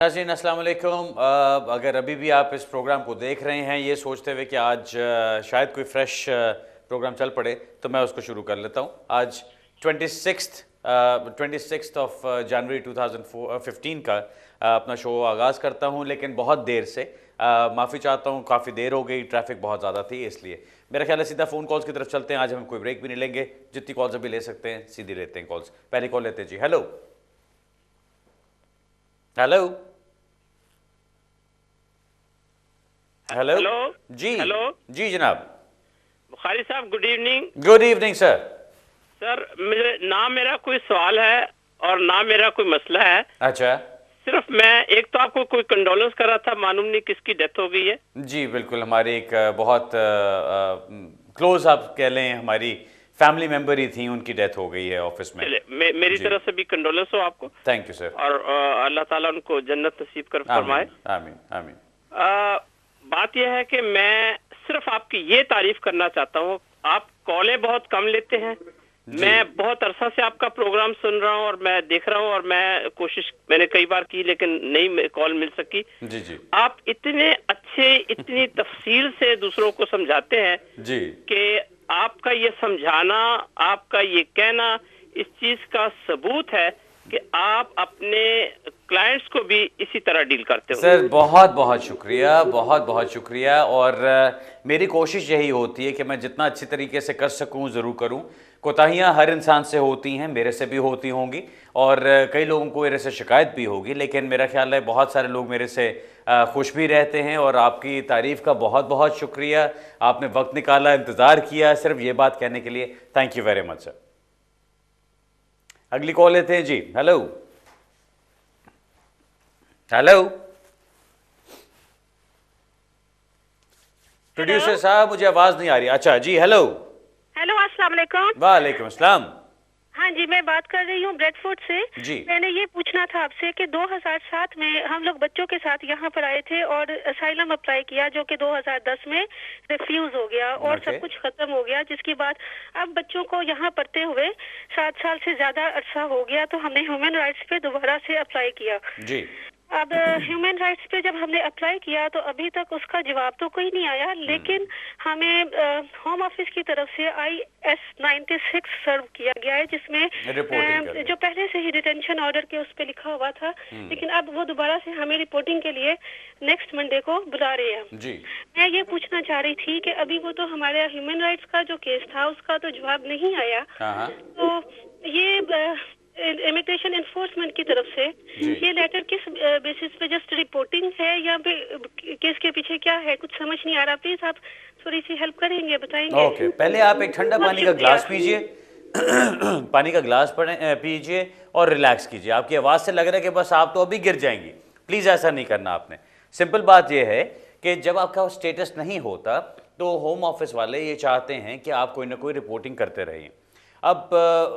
नाज़रीन अस्सलाम वालेकुम। अगर अभी भी आप इस प्रोग्राम को देख रहे हैं ये सोचते हुए कि आज शायद कोई फ्रेश प्रोग्राम चल पड़े तो मैं उसको शुरू कर लेता हूँ। आज 26 ऑफ जनवरी 2015 का अपना शो आगाज़ करता हूँ, लेकिन बहुत देर से माफ़ी चाहता हूँ, काफ़ी देर हो गई, ट्रैफिक बहुत ज़्यादा थी, इसलिए मेरा ख्याल है सीधा फ़ोन कॉल्स की तरफ चलते हैं। आज हम कोई ब्रेक भी नहीं लेंगे, जितनी कॉल्स अभी ले सकते हैं सीधी लेते हैं कॉल्स। पहली कॉल लेते हैं जी। हेलो हेलो हेलो हेलो जी। हेलो जी जनाब। बुखारी साहब, good evening. Good evening sir. Sir मेरा कोई सवाल है और ना मेरा कोई मसला है। अच्छा सिर्फ मैं एक तो आपको कोई कंडोलेंस कर रहा था, मालूम नहीं किसकी डेथ हो गई है। जी बिल्कुल, हमारी एक बहुत क्लोज आप कह लें हमारी फैमिली मेंबर ही थी, उनकी डेथ हो गई है ऑफिस में। मेरी जी। तरफ से भी कंडोलेंस हो आपको। Thank you sir. और अल्लाह ताला उनको जन्नत नसीब कर फरमाए। आमीन आमीन आमीन। बात यह है कि मैं सिर्फ आपकी ये तारीफ करना चाहता हूँ, आप कॉलें बहुत कम लेते हैं। मैं बहुत अरसा से आपका प्रोग्राम सुन रहा हूँ और मैं देख रहा हूँ, और मैंने कई बार की लेकिन नहीं कॉल मिल सकी। जी जी। आप इतने अच्छे, इतनी तफसील से दूसरों को समझाते हैं जी कि आपका ये समझाना, आपका ये कहना इस चीज का सबूत है कि आप अपने क्लाइंट्स को भी इसी तरह डील करते हो। सर बहुत बहुत शुक्रिया, बहुत बहुत शुक्रिया। और मेरी कोशिश यही होती है कि मैं जितना अच्छी तरीके से कर सकूं ज़रूर करूं। कोताहियां हर इंसान से होती हैं, मेरे से भी होती होंगी, और कई लोगों को मेरे से शिकायत भी होगी, लेकिन मेरा ख्याल है बहुत सारे लोग मेरे से खुश भी रहते हैं। और आपकी तारीफ़ का बहुत बहुत शुक्रिया, आपने वक्त निकाला, इंतज़ार किया सिर्फ ये बात कहने के लिए। Thank you very much sir. अगली कॉल लेते हैं जी। हेलो हेलो प्रोड्यूसर साहब, मुझे आवाज नहीं आ रही। अच्छा जी। हेलो हेलो, अस्सलाम वालेकुम। वालेकुम अस्सलाम। हाँ जी, मैं बात कर रही हूँ ब्रेडफोर्ड से। जी। मैंने ये पूछना था आपसे कि 2007 में हम लोग बच्चों के साथ यहाँ पर आए थे और असाइलम अप्लाई किया, जो कि 2010 में रिफ्यूज हो गया और सब कुछ खत्म हो गया। जिसके बाद अब बच्चों को यहाँ पढ़ते हुए 7 साल से ज्यादा अरसा हो गया, तो हमने ह्यूमन राइट्स पे दोबारा से अप्लाई किया। जी। अब ह्यूमन राइट्स पे जब हमने अप्लाई किया तो अभी तक उसका जवाब तो कोई नहीं आया, लेकिन हमें होम ऑफिस की तरफ से IS 96 सर्व किया गया है, जिसमें जो पहले से ही डिटेंशन ऑर्डर के उस पे लिखा हुआ था, लेकिन अब वो दोबारा से हमें रिपोर्टिंग के लिए नेक्स्ट मंडे को बुला रहे हैं। जी। मैं ये पूछना चाह रही थी कि अभी वो तो हमारे ह्यूमन राइट्स का जो केस था उसका तो जवाब नहीं आया, तो ये इमिग्रेशन एनफोर्समेंट की तरफ से ये लेटर किस बेसिस पे जस्ट रिपोर्टिंग है या केस के पीछे क्या है, कुछ समझ नहीं आ रहा। प्लीज आप थोड़ी सी हेल्प करेंगे, बताएंगे। ओके, पहले आप एक ठंडा पानी का ग्लास पीजिए पानी का ग्लास पीजिए और रिलैक्स कीजिए। आपकी आवाज़ से लग रहा है कि बस आप तो अभी गिर जाएंगी। प्लीज़ ऐसा नहीं करना आपने। सिंपल बात यह है कि जब आपका स्टेटस नहीं होता तो होम ऑफिस वाले ये चाहते हैं कि आप कोई ना कोई रिपोर्टिंग करते रहें। अब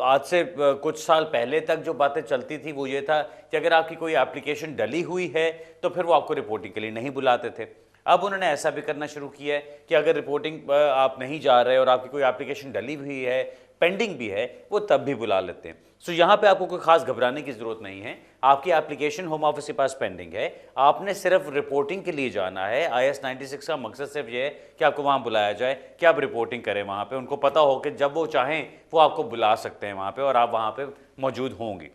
आज से कुछ साल पहले तक जो बातें चलती थी वो ये था कि अगर आपकी कोई एप्लीकेशन डली हुई है तो फिर वो आपको रिपोर्टिंग के लिए नहीं बुलाते थे। अब उन्होंने ऐसा भी करना शुरू किया है कि अगर रिपोर्टिंग आप नहीं जा रहे और आपकी कोई एप्लीकेशन डली हुई है, पेंडिंग भी है, वो तब भी बुला लेते हैं। सो यहाँ पे आपको कोई खास घबराने की ज़रूरत नहीं है। आपकी एप्लीकेशन होम ऑफिस के पास पेंडिंग है, आपने सिर्फ रिपोर्टिंग के लिए जाना है। IS 96 का मकसद सिर्फ ये है कि आपको वहाँ बुलाया जाए कि आप रिपोर्टिंग करें वहाँ पे। उनको पता हो कि जब वो चाहें वो आपको बुला सकते हैं वहाँ पे और आप वहाँ पे मौजूद होंगी।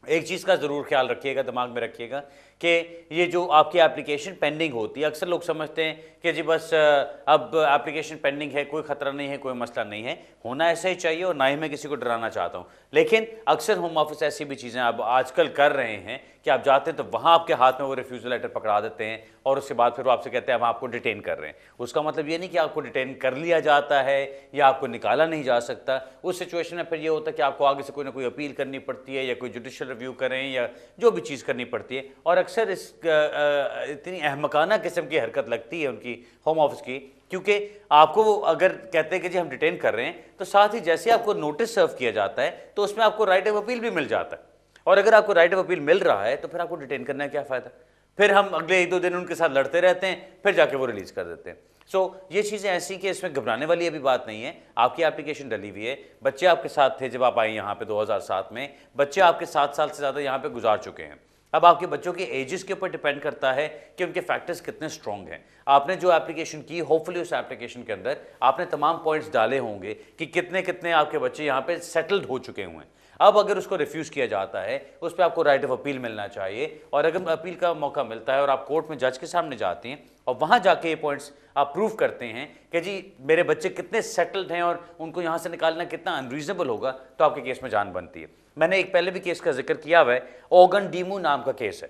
एक चीज़ का ज़रूर ख्याल रखिएगा, दिमाग में रखिएगा कि ये जो आपकी एप्लीकेशन पेंडिंग होती है, अक्सर लोग समझते हैं कि जी बस अब एप्लीकेशन पेंडिंग है, कोई ख़तरा नहीं है, कोई मसला नहीं है। होना ऐसा ही चाहिए और ना ही मैं किसी को डराना चाहता हूँ, लेकिन अक्सर होम ऑफिस ऐसी भी चीज़ें अब आजकल कर रहे हैं कि आप जाते हैं तो वहाँ आपके हाथ में वो रिफ्यूज़ल लेटर पकड़ा देते हैं और उसके बाद फिर वो आपसे कहते हैं हम आपको डिटेन कर रहे हैं। उसका मतलब ये नहीं कि आपको डिटेन कर लिया जाता है या आपको निकाला नहीं जा सकता। उस सिचुएशन में फिर ये होता है कि आपको आगे से कोई ना कोई अपील करनी पड़ती है या कोई जुडिशल रिव्यू करें या जो भी चीज़ करनी पड़ती है। और अक्सर इस इतनी अहमकाना किस्म की हरकत लगती है उनकी होम ऑफिस की, क्योंकि आपको वो अगर कहते हैं कि जी हम डिटेन कर रहे हैं तो साथ ही जैसे आपको नोटिस सर्व किया जाता है तो उसमें आपको राइट ऑफ अपील भी मिल जाता है। और अगर आपको राइट ऑफ अपील मिल रहा है तो फिर आपको डिटेन करने का क्या फ़ायदा। फिर हम अगले 1-2 दिन उनके साथ लड़ते रहते हैं, फिर जाके वो रिलीज़ कर देते हैं। सो ये चीज़ें ऐसी कि इसमें घबराने वाली अभी बात नहीं है। आपकी एप्लीकेशन डली हुई है, बच्चे आपके साथ थे जब आप आए यहाँ पे 2007 में, बच्चे आपके 7 साल से ज़्यादा यहाँ पे गुजार चुके हैं। अब आपके बच्चों के एजेस के ऊपर डिपेंड करता है कि उनके फैक्टर्स कितने स्ट्रॉन्ग हैं। आपने जो एप्लीकेशन की, होपफुली उस एप्लीकेशन के अंदर आपने तमाम पॉइंट्स डाले होंगे कि कितने कितने आपके बच्चे यहाँ पे सेटल्ड हो चुके हुए हैं। अब अगर उसको रिफ्यूज़ किया जाता है, उस पर आपको राइट ऑफ अपील मिलना चाहिए, और अगर अपील का मौका मिलता है और आप कोर्ट में जज के सामने जाते हैं और वहाँ जाके ये पॉइंट्स आप प्रूव करते हैं कि जी मेरे बच्चे कितने सेटल्ड हैं और उनको यहाँ से निकालना कितना अनरीजनेबल होगा, तो आपके केस में जान बनती है। मैंने एक पहले भी केस का जिक्र किया हुआ है, ओगन डीमू नाम का केस है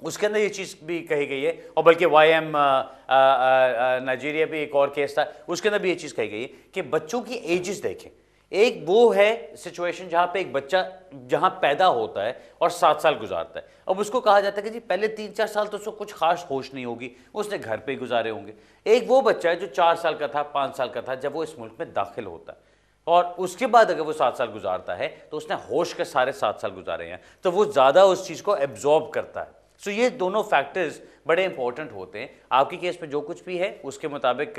उसके अंदर ये चीज़ भी कही गई है, और बल्कि YM नाइजीरिया भी एक और केस था, उसके अंदर भी ये चीज़ कही गई है कि बच्चों की एजेस देखें। एक वो है सिचुएशन जहाँ पे एक बच्चा जहाँ पैदा होता है और 7 साल गुजारता है, अब उसको कहा जाता है कि जी पहले 3-4 साल तो उसको कुछ खास होश नहीं होगी, उसने घर पे ही गुजारे होंगे। एक वो बच्चा है जो 4 साल का था, 5 साल का था जब वो इस मुल्क में दाखिल होता है, और उसके बाद अगर वो 7 साल गुजारता है तो उसने होश के सारे 7 साल गुजारे हैं, तो वो ज़्यादा उस चीज़ को एब्जॉर्ब करता है। सो ये दोनों फैक्टर्स बड़े इंपॉर्टेंट होते हैं। आपके केस में जो कुछ भी है उसके मुताबिक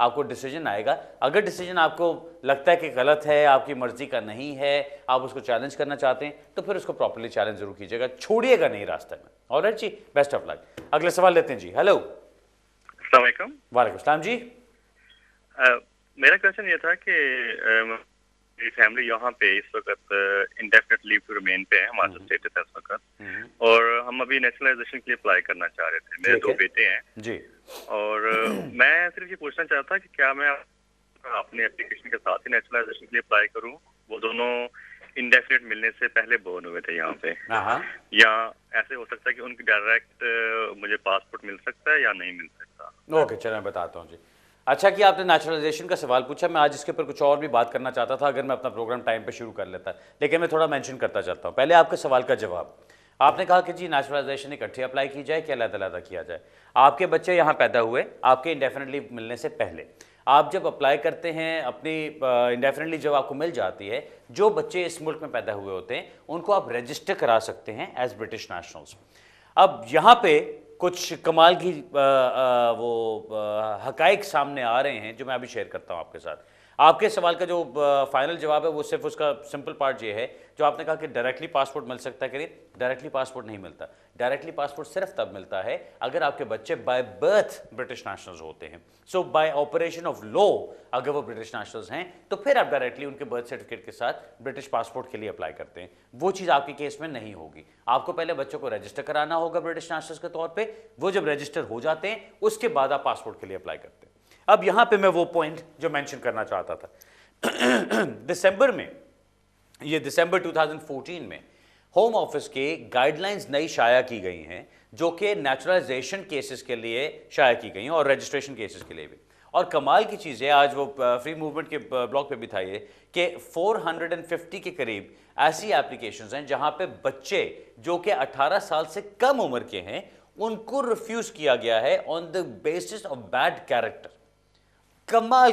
आपको डिसीजन आएगा। अगर डिसीजन आपको लगता है कि गलत है, आपकी मर्जी का नहीं है, आप उसको चैलेंज करना चाहते हैं, तो फिर उसको प्रॉपर्ली चैलेंज जरूर कीजिएगा, छोड़िएगा नहीं रास्ते में। ऑलराइट जी, बेस्ट ऑफ लक। अगले सवाल लेते हैं जी। हेलो, अस्सलाम वालेकुम। वालेकुम सलाम जी। मेरा क्वेश्चन ये था कि मेरी फैमिली यहाँ पे इस वक्त इंडेफिनिट लीव टू रिमेन पे है, हमारा स्टेटस है इस वक्त, और हम अभी नेशनलाइजेशन के लिए अप्लाई करना चाह रहे थे। मेरे 2 बेटे हैं जी, और मैं सिर्फ ये पूछना चाहता था कि क्या मैं अपने एप्लीकेशन के साथ ही नेशनलाइजेशन के लिए अप्लाई करूँ? वो दोनों इंडेफिनिट मिलने से पहले बोर्न हुए थे यहाँ पे, या ऐसे हो सकता है कि उनकी डायरेक्ट मुझे पासपोर्ट मिल सकता है या नहीं मिल सकता? ओके, चलो मैं बताता हूँ जी। अच्छा कि आपने नेचुरलाइजेशन का सवाल पूछा, मैं आज इसके ऊपर कुछ और भी बात करना चाहता था अगर मैं अपना प्रोग्राम टाइम पे शुरू कर लेता, लेकिन मैं थोड़ा मेंशन करता चाहता हूँ। पहले आपके सवाल का जवाब, आपने कहा कि जी नेचुरलाइजेशन इकट्ठे अप्लाई की जाए कि अलग-अलग किया जाए। आपके बच्चे यहाँ पैदा हुए आपके इंडेफिनिट लीव मिलने से पहले, आप जब अप्लाई करते हैं अपनी इंडेफिनिट लीव जब आपको मिल जाती है, जो बच्चे इस मुल्क में पैदा हुए होते हैं उनको आप रजिस्टर करा सकते हैं एज ब्रिटिश नेशनल्स। अब यहाँ पे कुछ कमाल की हकाइक सामने आ रहे हैं जो मैं अभी शेयर करता हूँ आपके साथ। आपके सवाल का जो फाइनल जवाब है वो सिर्फ उसका सिंपल पार्ट ये है जो आपने कहा कि डायरेक्टली पासपोर्ट मिल सकता है कि नहीं, डायरेक्टली पासपोर्ट नहीं मिलता। डायरेक्टली पासपोर्ट सिर्फ तब मिलता है अगर आपके बच्चे बाय बर्थ ब्रिटिश नेशनल्स होते हैं। सो बाय ऑपरेशन ऑफ लॉ अगर वो ब्रिटिश नेशनल्स हैं तो फिर आप डायरेक्टली उनके बर्थ सर्टिफिकेट के साथ ब्रिटिश पासपोर्ट के लिए अप्लाई करते हैं। वो चीज़ आपके केस में नहीं होगी। आपको पहले बच्चों को रजिस्टर कराना होगा ब्रिटिश नेशनल्स के तौर पर, वो जब रजिस्टर हो जाते हैं उसके बाद आप पासपोर्ट के लिए अप्लाई करते हैं। अब यहाँ पे मैं वो पॉइंट जो मेंशन करना चाहता था दिसंबर में, ये दिसंबर 2014 में होम ऑफिस के गाइडलाइंस नई शाया की गई हैं जो कि नेचुरलाइजेशन केसेस के लिए शाया की गई हैं और रजिस्ट्रेशन केसेस के लिए भी। और कमाल की चीज़ है, आज वो फ्री मूवमेंट के ब्लॉग पे भी था ये कि 450 के करीब ऐसी एप्लीकेशंस हैं जहां पे बच्चे जो कि 18 साल से कम उम्र के हैं उनको रिफ्यूज़ किया गया है on the basis of bad character. कमाल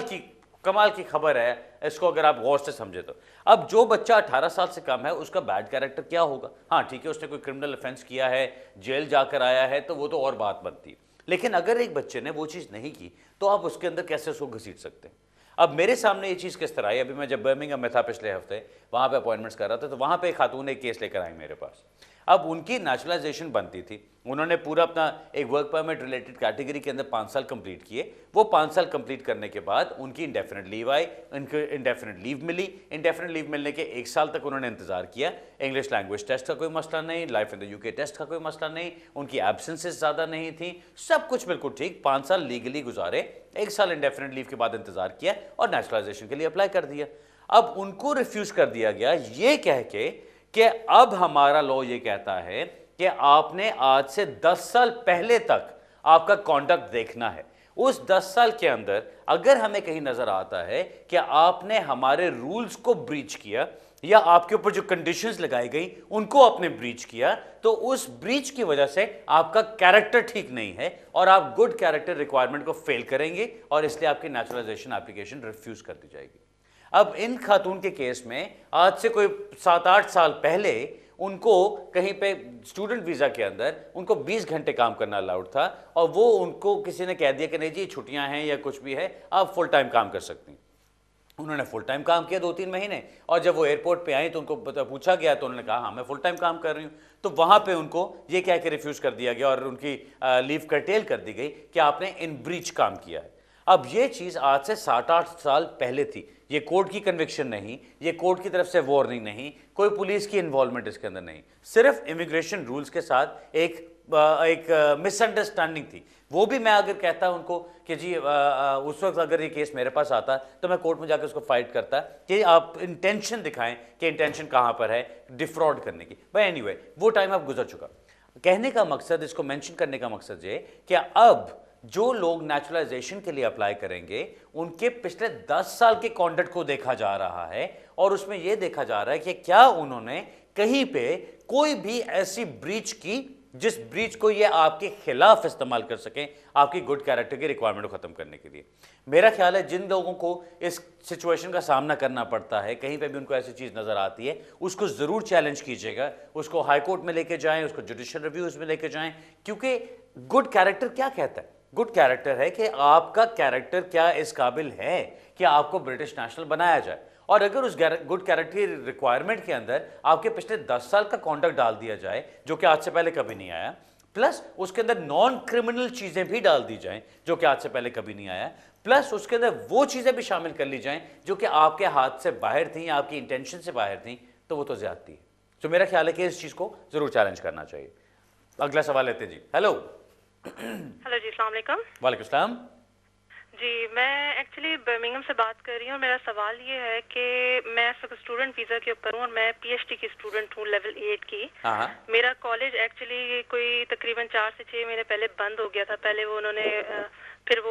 की खबर है, इसको अगर आप गौर से समझे तो। अब जो बच्चा 18 साल से कम है उसका बैड कैरेक्टर क्या होगा? हाँ ठीक है, उसने कोई क्रिमिनल ऑफेंस किया है, जेल जाकर आया है, तो वो तो और बात बनती है। लेकिन अगर एक बच्चे ने वो चीज़ नहीं की तो आप उसके अंदर कैसे उसको घसीट सकते हैं? अब मेरे सामने ये चीज़ किस तरह आई, अभी मैं जब बर्मिंघम में था पिछले हफ्ते, वहाँ पे अपॉइंटमेंट्स कर रहा था, तो वहाँ पे एक खातून एक केस लेकर आई मेरे पास। अब उनकी नेचुरलाइजेशन बनती थी, उन्होंने पूरा अपना एक वर्क परमिट रिलेटेड कैटेगरी के अंदर 5 साल कंप्लीट किए। वो 5 साल कंप्लीट करने के बाद उनकी इंडेफिनिट लीव आई, उनको इंडेफिनिट लीव मिली। इंडेफिनिट लीव मिलने के 1 साल तक उन्होंने इंतजार किया। इंग्लिश लैंग्वेज टेस्ट का कोई मसला नहीं, life in the UK test का कोई मसला नहीं, उनकी एब्सेंसेस ज़्यादा नहीं थी, सब कुछ बिल्कुल ठीक। 5 साल लीगली गुजारे, 1 साल इंडेफिनिट लीव के बाद इंतजार किया और नेचुरलाइजेशन के लिए अप्लाई कर दिया। अब उनको रिफ्यूज़ कर दिया गया ये कह के कि अब हमारा लॉ ये कहता है कि आपने आज से 10 साल पहले तक आपका कॉन्डक्ट देखना है। उस 10 साल के अंदर अगर हमें कहीं नजर आता है कि आपने हमारे रूल्स को ब्रीच किया या आपके ऊपर जो कंडीशंस लगाई गई उनको आपने ब्रीच किया, तो उस ब्रीच की वजह से आपका कैरेक्टर ठीक नहीं है और आप गुड कैरेक्टर रिक्वायरमेंट को फेल करेंगे और इसलिए आपकी नेचुरलाइजेशन एप्लीकेशन रिफ्यूज कर दी जाएगी। अब इन खातून के केस में आज से कोई 7-8 साल पहले उनको कहीं पे स्टूडेंट वीज़ा के अंदर उनको 20 घंटे काम करना अलाउड था और वो उनको किसी ने कह दिया कि नहीं जी छुट्टियां हैं या कुछ भी है, आप फुल टाइम काम कर सकती हैं। उन्होंने फुल टाइम काम किया 2-3 महीने, और जब वो एयरपोर्ट पे आई तो उनको पूछा गया तो उन्होंने कहा हाँ मैं फुल टाइम काम कर रही हूँ। तो वहाँ पे उनको ये कह के रिफ्यूज़ कर दिया गया और उनकी लीव कर्टेल कर दी गई कि आपने इन ब्रीच काम किया है। अब ये चीज़ आज से 7-8 साल पहले थी, ये कोर्ट की कन्विक्शन नहीं, ये कोर्ट की तरफ से वार्निंग नहीं, कोई पुलिस की इन्वॉल्वमेंट इसके अंदर नहीं, सिर्फ इमिग्रेशन रूल्स के साथ एक मिसअंडरस्टैंडिंग थी। वो भी मैं अगर कहता उनको कि जी उस वक्त अगर ये केस मेरे पास आता तो मैं कोर्ट में जाकर उसको फाइट करता कि आप इंटेंशन दिखाएं कि इंटेंशन कहाँ पर है डिफ्रॉड करने की। बट एनीवे वो टाइम अब गुजर चुका। कहने का मकसद, इसको मेंशन करने का मकसद ये कि अब जो लोग नेचुरलाइजेशन के लिए अप्लाई करेंगे उनके पिछले 10 साल के कॉन्डक्ट को देखा जा रहा है और उसमें यह देखा जा रहा है कि क्या उन्होंने कहीं पे कोई भी ऐसी ब्रीच की जिस ब्रीच को ये आपके खिलाफ इस्तेमाल कर सकें आपकी गुड कैरेक्टर की रिक्वायरमेंट को खत्म करने के लिए। मेरा ख्याल है जिन लोगों को इस सिचुएशन का सामना करना पड़ता है, कहीं पे भी उनको ऐसी चीज़ नज़र आती है, उसको ज़रूर चैलेंज कीजिएगा, उसको हाई कोर्ट में लेके जाएं, उसको जुडिशियल रिव्यूज़ में लेके जाएं, क्योंकि गुड कैरेक्टर क्या कहता है? गुड कैरेक्टर है कि आपका कैरेक्टर क्या इस काबिल है कि आपको ब्रिटिश नेशनल बनाया जाए। और अगर उस गुड कैरेक्टर की रिक्वायरमेंट के अंदर आपके पिछले 10 साल का कॉन्डक्ट डाल दिया जाए जो कि आज से पहले कभी नहीं आया, प्लस उसके अंदर नॉन क्रिमिनल चीज़ें भी डाल दी जाएं जो कि आज से पहले कभी नहीं आया, प्लस उसके अंदर वो चीज़ें भी शामिल कर ली जाएं जो कि आपके हाथ से बाहर थी, आपकी इंटेंशन से बाहर थी, तो वो तो ज़्यादती है। तो मेरा ख्याल है कि इस चीज़ को ज़रूर चैलेंज करना चाहिए। अगला सवाल लेते जी। हेलो हेलो जी, अस्सलाम वालेकुम। वालेकुम सलाम जी, मैं एक्चुअली बर्मिंघम से बात कर रही हूँ और मेरा सवाल ये है कि मैं स्टूडेंट वीज़ा के ऊपर हूँ और मैं पीएचडी की स्टूडेंट हूँ लेवल 8 की। मेरा कॉलेज एक्चुअली कोई तकरीबन 4 से 6 महीने पहले बंद हो गया था। पहले वो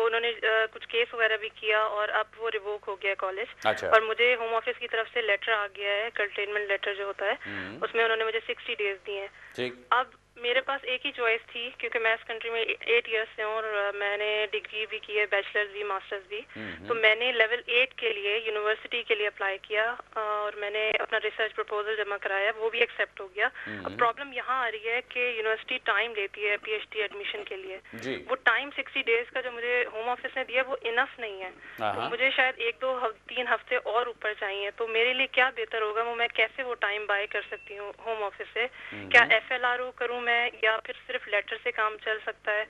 उन्होंने कुछ केस वगैरह भी किया और अब वो रिवोक हो गया कॉलेज। अच्छा। और मुझे होम ऑफिस की तरफ से लेटर आ गया है, कंटेनमेंट लेटर जो होता है, उसमें उन्होंने मुझे 60 डेज दिए हैं। अब मेरे पास एक ही चॉइस थी क्योंकि मैं इस कंट्री में 8 इयर्स से हूँ और मैंने डिग्री भी की है, बैचलर्स भी मास्टर्स भी। तो मैंने लेवल 8 के लिए यूनिवर्सिटी के लिए अप्लाई किया और मैंने अपना रिसर्च प्रपोजल जमा कराया, वो भी एक्सेप्ट हो गया। अब प्रॉब्लम यहाँ आ रही है कि यूनिवर्सिटी टाइम लेती है पीएचडी एडमिशन के लिए। वो टाइम 60 डेज का जो मुझे होम ऑफिस ने दिया वो इनफ नहीं है। तो मुझे शायद 1-2-3 हफ्ते और ऊपर चाहिए। तो मेरे लिए क्या बेहतर होगा, वो मैं कैसे वो टाइम बाय कर सकती हूँ होम ऑफिस से? क्या FLRO करूँ मैं या फिर सिर्फ लेटर से काम चल सकता है?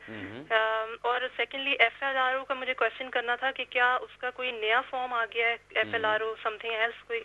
और सेकेंडली FLRO का मुझे क्वेश्चन करना था कि क्या उसका कोई नया फॉर्म आ गया है, FLRO समथिंग एल्स, कोई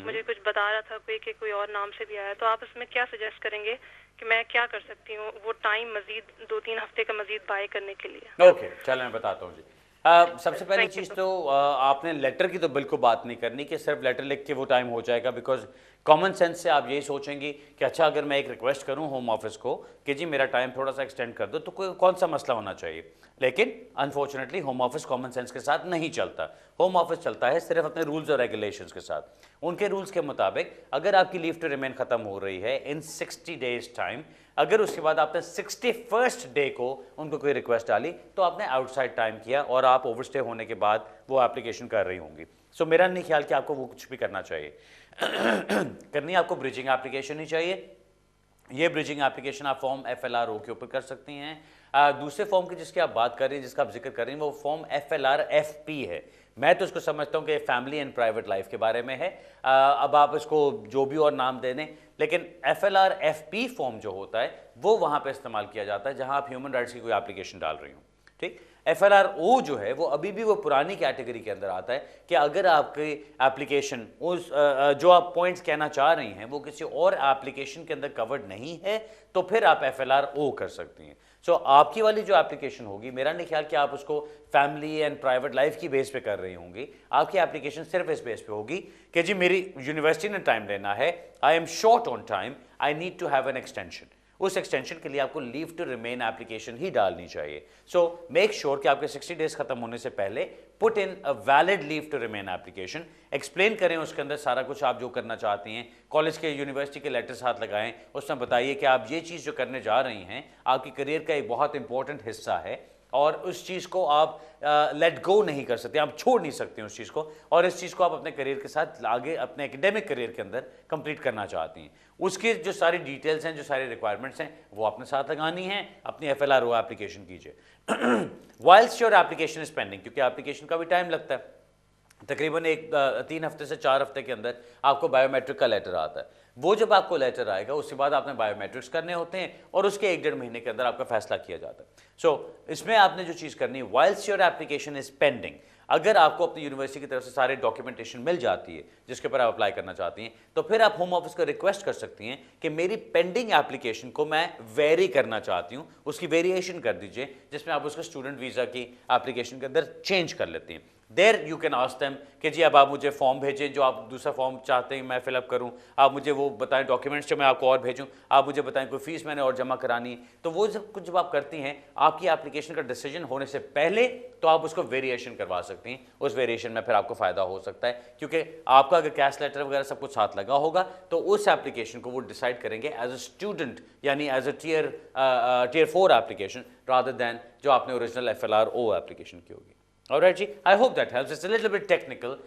मुझे कुछ बता रहा था कोई और नाम से भी आया। तो आप इसमें क्या सजेस्ट करेंगे कि मैं क्या कर सकती हूँ वो टाइम मजीद 2-3 हफ्ते का मजीद बाय करने के लिए? ओके, चलो मैं बताता हूँ जी। सबसे पहली चीज़ तो आपने लेटर की तो बिल्कुल बात नहीं करनी कि सिर्फ लेटर लिख के वो टाइम हो जाएगा, बिकॉज कॉमन सेंस से आप यही सोचेंगे कि अच्छा अगर मैं एक रिक्वेस्ट करूं होम ऑफिस को कि जी मेरा टाइम थोड़ा सा एक्सटेंड कर दो तो कोई कौन सा मसला होना चाहिए। लेकिन unfortunately home office common sense के साथ नहीं चलता। होम ऑफिस चलता है सिर्फ अपने रूल्स और रेगुलेशंस के साथ। उनके रूल्स के मुताबिक अगर आपकी लीव टू रिमेन ख़त्म हो रही है इन 60 डेज टाइम, अगर उसके बाद आपने 61st डे को उनको कोई रिक्वेस्ट डाली तो आपने आउटसाइड टाइम किया और आप ओवरस्टे होने के बाद वो एप्लीकेशन कर रही होंगी। सो मेरा नहीं ख्याल कि आपको वो कुछ भी करना चाहिए। करनी आपको ब्रिजिंग एप्लीकेशन ही चाहिए। ये ब्रिजिंग एप्लीकेशन आप फॉर्म FLRO के ऊपर कर सकती हैं। दूसरे फॉर्म की जिसकी आप बात कर रही हैं, जिसका आप जिक्र कर रही हैं, वो फॉर्म FLR-FP है। मैं तो इसको समझता हूँ कि फैमिली एंड प्राइवेट लाइफ के बारे में है। अब आप इसको जो भी और नाम दे दें, लेकिन FLR-FP फॉर्म जो होता है वो वहाँ पे इस्तेमाल किया जाता है जहाँ आप ह्यूमन राइट्स की कोई एप्लीकेशन डाल रही हो। ठीक, FLRO जो है वो अभी भी वो पुरानी कैटेगरी के अंदर आता है कि अगर आपकी एप्लीकेशन उस जो आप पॉइंट्स कहना चाह रही हैं वो किसी और एप्लीकेशन के अंदर कवर्ड नहीं है तो फिर आप FLRO कर सकती हैं। सो आपकी वाली जो एप्लीकेशन होगी, मेरा नहीं ख्याल कि आप उसको फैमिली एंड प्राइवेट लाइफ की बेस पे कर रही होंगी। आपकी एप्लीकेशन सिर्फ इस बेस पे होगी कि जी मेरी यूनिवर्सिटी ने टाइम लेना है, I am short on time, I need to have an extension. उस एक्सटेंशन के लिए आपको लीव टू रिमेन एप्लीकेशन ही डालनी चाहिए। सो मेक श्योर कि आपके 60 डेज खत्म होने से पहले put in a valid leave to remain application. Explain करें उसके अंदर सारा कुछ आप जो करना चाहती हैं, कॉलेज के यूनिवर्सिटी के लेटर्स हाथ लगाएं, उसमें बताइए कि आप ये चीज़ जो करने जा रही हैं आपकी करियर का एक बहुत इंपॉर्टेंट हिस्सा है और उस चीज़ को आप लेट गो नहीं कर सकते, आप छोड़ नहीं सकते उस चीज़ को, और इस चीज़ को आप अपने करियर के साथ आगे अपने एकेडमिक करियर के अंदर कंप्लीट करना चाहती हैं। उसकी जो सारी डिटेल्स हैं, जो सारी रिक्वायरमेंट्स हैं, वो अपने साथ लगानी है। अपनी FLRO एप्लीकेशन कीजिए whilst your application is pending, क्योंकि एप्लीकेशन का भी टाइम लगता है। तकरीबन 3 हफ्ते से 4 हफ्ते के अंदर आपको बायोमेट्रिक का लेटर आता है। वो जब आपको लेटर आएगा उसके बाद आपने बायोमेट्रिक्स करने होते हैं और उसके 1-1.5 महीने के अंदर आपका फैसला किया जाता है। सो इसमें आपने जो चीज़ करनी है, वाइल्स योर एप्लीकेशन इज पेंडिंग, अगर आपको अपनी यूनिवर्सिटी की तरफ से सारे डॉक्यूमेंटेशन मिल जाती है जिसके ऊपर आप अप्लाई करना चाहती हैं, तो फिर आप होम ऑफिस को रिक्वेस्ट कर सकती हैं कि मेरी पेंडिंग एप्लीकेशन को मैं वेरी करना चाहती हूं, उसकी वेरिएशन कर दीजिए, जिसमें आप उसको स्टूडेंट वीज़ा की एप्लीकेशन के अंदर चेंज कर लेती हैं। There you can ask them कि जी अब आप मुझे फॉर्म भेजें जो आप दूसरा फॉर्म चाहते हैं मैं फिलअप करूं, आप मुझे वो बताएं डॉक्यूमेंट्स जो मैं आपको और भेजूं, आप मुझे बताएं कोई फीस मैंने और जमा करानी है। तो वो सब कुछ जब आप करती हैं, आपकी एप्लीकेशन का डिसीजन होने से पहले तो आप उसको वेरिएशन करवा सकती हैं। उस वेरिएशन में फिर आपको फ़ायदा हो सकता है, क्योंकि आपका अगर कैश लेटर वगैरह सब कुछ साथ लगा होगा तो उस एप्लीकेशन को वो डिसाइड करेंगे एज अ स्टूडेंट, यानी as a tier 4 application rather than जो आपने ओरिजिनल FLRO एप्लीकेशन की होगी। ऑलराइट जी, I hope that helps. It's a little bit technical,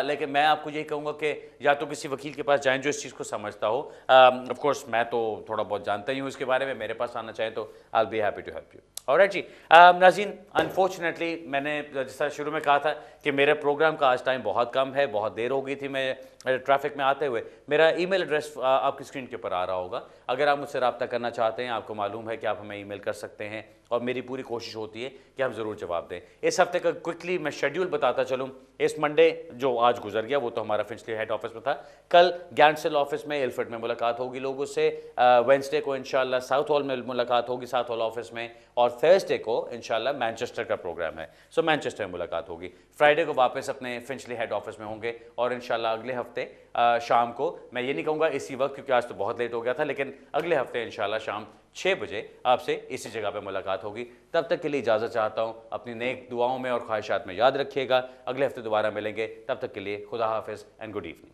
लेकिन मैं आपको यही कहूँगा कि या तो किसी वकील के पास जाएं जो इस चीज़ को समझता हो। ऑफ कोर्स मैं तो थोड़ा बहुत जानता ही हूँ इसके बारे में, मेरे पास आना चाहें तो I will be happy to help you. Alright जी, नाज़रीन अनफॉर्चुनेटली मैंने जिस तरह शुरू में कहा था कि मेरे प्रोग्राम का आज टाइम बहुत कम है, बहुत देर हो गई थी मैं ट्रैफिक में आते हुए। मेरा ईमेल एड्रेस आपकी स्क्रीन के ऊपर आ रहा होगा, अगर आप मुझसे रब्ता करना चाहते हैं, आपको मालूम है कि आप हमें ईमेल कर सकते हैं और मेरी पूरी कोशिश होती है कि हम ज़रूर जवाब दें। इस हफ्ते का क्विकली मैं शेड्यूल बताता चलूँ। इस मंडे जो आज गुजर गया वो तो हमारा फिंचली हेड ऑफिस में था। कल गैंडसेल ऑफिस में इल्फर्ट में मुलाकात होगी लोगों से। वेंसडे को इंशाल्लाह साउथ हॉल में मुलाकात होगी, साउथ हॉल ऑफिस में, और थर्सडे को इंशाल्लाह मैनचेस्टर का प्रोग्राम है, सो मैनचेस्टर में मुलाकात होगी। फ्राइडे को वापस अपने फिंचली हेड ऑफिस में होंगे और इंशाल्लाह अगले हफ्ते शाम को, मैं ये नहीं कहूँगा इसी वक्त क्योंकि आज तो बहुत लेट हो गया था, लेकिन अगले हफ्ते इंशाल्लाह शाम 6 बजे आपसे इसी जगह पे मुलाकात होगी। तब तक के लिए इजाज़त चाहता हूँ, अपनी नेक दुआओं में और ख्वाहिशात में याद रखिएगा। अगले हफ्ते दोबारा मिलेंगे, तब तक के लिए खुदा हाफिज़ एंड गुड इवनिंग।